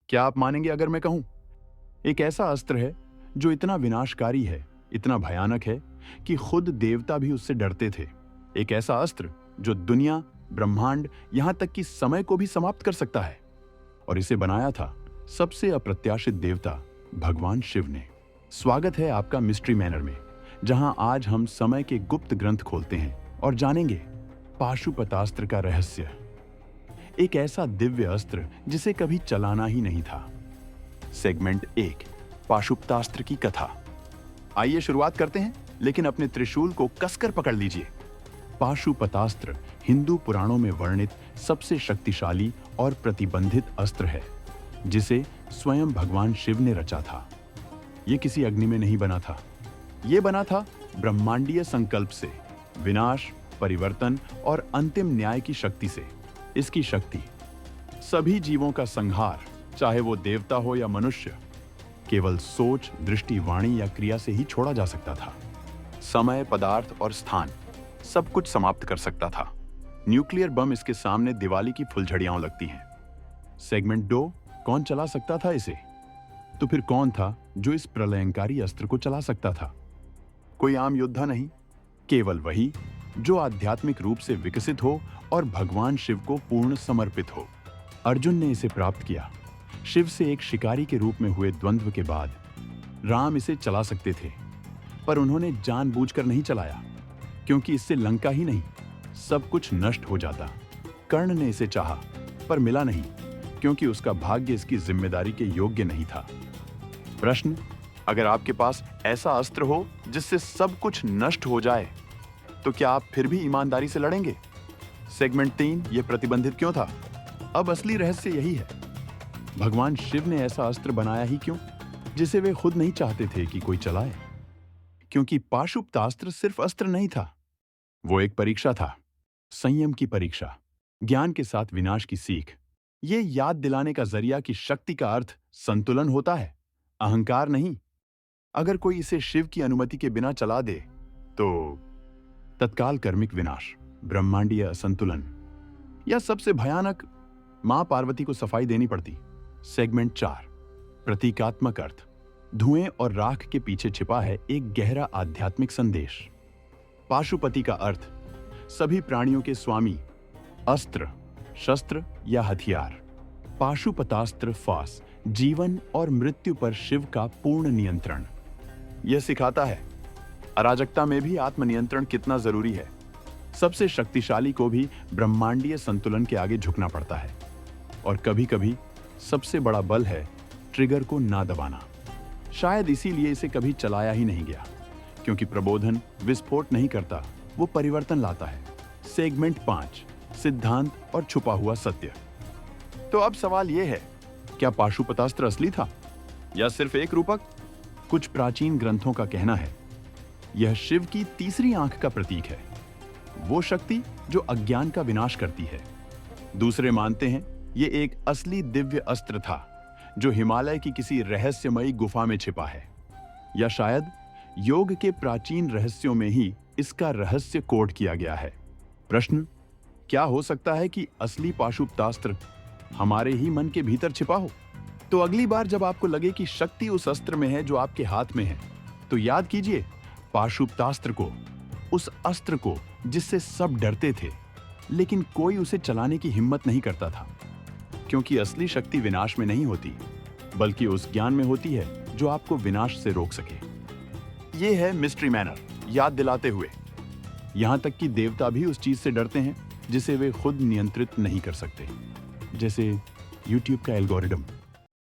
क्या आप मानेंगे अगर मैं कहूं, एक ऐसा अस्त्र है जो इतना विनाशकारी है, इतना भयानक है कि खुद देवता भी उससे डरते थे। एक ऐसा अस्त्र जो दुनिया, ब्रह्मांड, यहां तक कि समय को भी समाप्त कर सकता है। और इसे बनाया था सबसे अप्रत्याशित देवता भगवान शिव ने। स्वागत है आपका मिस्ट्री मैनर में, जहां आज हम समय के गुप्त ग्रंथ खोलते हैं और जानेंगे पाशुपतास्त्र का रहस्य। एक ऐसा दिव्य अस्त्र जिसे कभी चलाना ही नहीं था। सेगमेंट 1, पाशुपतास्त्र की कथा। आइए शुरुआत करते हैं, लेकिन अपने त्रिशूल को कसकर पकड़ लीजिए। पाशुपतास्त्र हिंदू पुराणों में वर्णित सबसे शक्तिशाली और प्रतिबंधित अस्त्र है, जिसे स्वयं भगवान शिव ने रचा था। यह किसी अग्नि में नहीं बना था, यह बना था ब्रह्मांडीय संकल्प से, विनाश, परिवर्तन और अंतिम न्याय की शक्ति से। इसकी शक्ति सभी जीवों का संहार, चाहे वो देवता हो या मनुष्य, केवल सोच, दृष्टि, वाणी या क्रिया से ही छोड़ा जा सकता था। समय, पदार्थ और स्थान सब कुछ समाप्त कर सकता था। न्यूक्लियर बम इसके सामने दिवाली की फुलझड़ियां लगती हैं। सेगमेंट 2, कौन चला सकता था इसे? तो फिर कौन था जो इस प्रलयंकारी अस्त्र को चला सकता था? कोई आम योद्धा नहीं, केवल वही जो आध्यात्मिक रूप से विकसित हो और भगवान शिव को पूर्ण समर्पित हो। अर्जुन ने इसे प्राप्त किया। शिव से एक शिकारी के रूप में हुए द्वंद्व के बाद राम इसे चला सकते थे, पर उन्होंने जानबूझकर नहीं चलाया, क्योंकि इससे लंका ही नहीं, सब कुछ नष्ट हो जाता। कर्ण ने इसे चाहा, पर मिला नहीं, क्योंकि उसका भाग्य इसकी जिम्मेदारी के योग्य नहीं था। प्रश्न, अगर आपके पास ऐसा अस्त्र हो जिससे सब कुछ नष्ट हो जाए, तो क्या आप फिर भी ईमानदारी से लड़ेंगे? सेगमेंट 3, यह प्रतिबंधित क्यों था? अब असली रहस्य यही है। भगवान शिव ने ऐसा अस्त्र बनाया ही क्यों, जिसे वे खुद नहीं चाहते थे कि कोई चलाए? क्योंकि पाशुपतास्त्र सिर्फ अस्त्र नहीं था, वो एक परीक्षा था। संयम की परीक्षा, ज्ञान के साथ विनाश की सीख। ये याद दिलाने का जरिया कि शक्ति का अर्थ संतुलन होता है, अहंकार नहीं। अगर कोई इसे शिव की अनुमति के बिना चला दे तो तत्काल कर्मिक विनाश, ब्रह्मांडीय असंतुलन, या सबसे भयानक, मां पार्वती को सफाई देनी पड़ती। सेगमेंट 4, प्रतीकात्मक अर्थ। धुएं और राख के पीछे छिपा है एक गहरा आध्यात्मिक संदेश। पाशुपति का अर्थ सभी प्राणियों के स्वामी, अस्त्र, शस्त्र या हथियार। पाशुपतास्त्र फास, जीवन और मृत्यु पर शिव का पूर्ण नियंत्रण। यह सिखाता है अराजकता में भी आत्मनियंत्रण कितना जरूरी है। सबसे शक्तिशाली को भी ब्रह्मांडीय संतुलन के आगे झुकना पड़ता है। और कभी-कभी सबसे बड़ा बल है ट्रिगर को ना दबाना। शायद इसीलिए इसे कभी चलाया ही नहीं गया, क्योंकि प्रबोधन विस्फोट नहीं करता, वो परिवर्तन लाता है। सेगमेंट 5, सिद्धांत और छुपा हुआ सत्य। तो अब सवाल यह है, क्या पाशुपतास्त्र असली था या सिर्फ एक रूपक? कुछ प्राचीन ग्रंथों का कहना है यह शिव की तीसरी आंख का प्रतीक है, वो शक्ति जो अज्ञान का विनाश करती है। दूसरे मानते हैं यह एक असली दिव्य अस्त्र था जो हिमालय की किसी रहस्यमयी गुफा में छिपा है, या शायद योग के प्राचीन रहस्यों में ही इसका रहस्य कोड किया गया है। प्रश्न, क्या हो सकता है कि असली पाशुपतास्त्र हमारे ही मन के भीतर छिपा हो? तो अगली बार जब आपको लगे कि शक्ति उस अस्त्र में है जो आपके हाथ में है, तो याद कीजिए पाशुपतास्त्र को, उस अस्त्र को जिससे सब डरते थे, लेकिन कोई उसे चलाने की हिम्मत नहीं करता था। क्योंकि असली शक्ति विनाश में नहीं होती, बल्कि उस ज्ञान में होती है जो आपको विनाश से रोक सके। यह है मिस्ट्री मैनर, याद दिलाते हुए, यहां तक कि देवता भी उस चीज से डरते हैं जिसे वे खुद नियंत्रित नहीं कर सकते, जैसे यूट्यूब का एल्गोरिदम।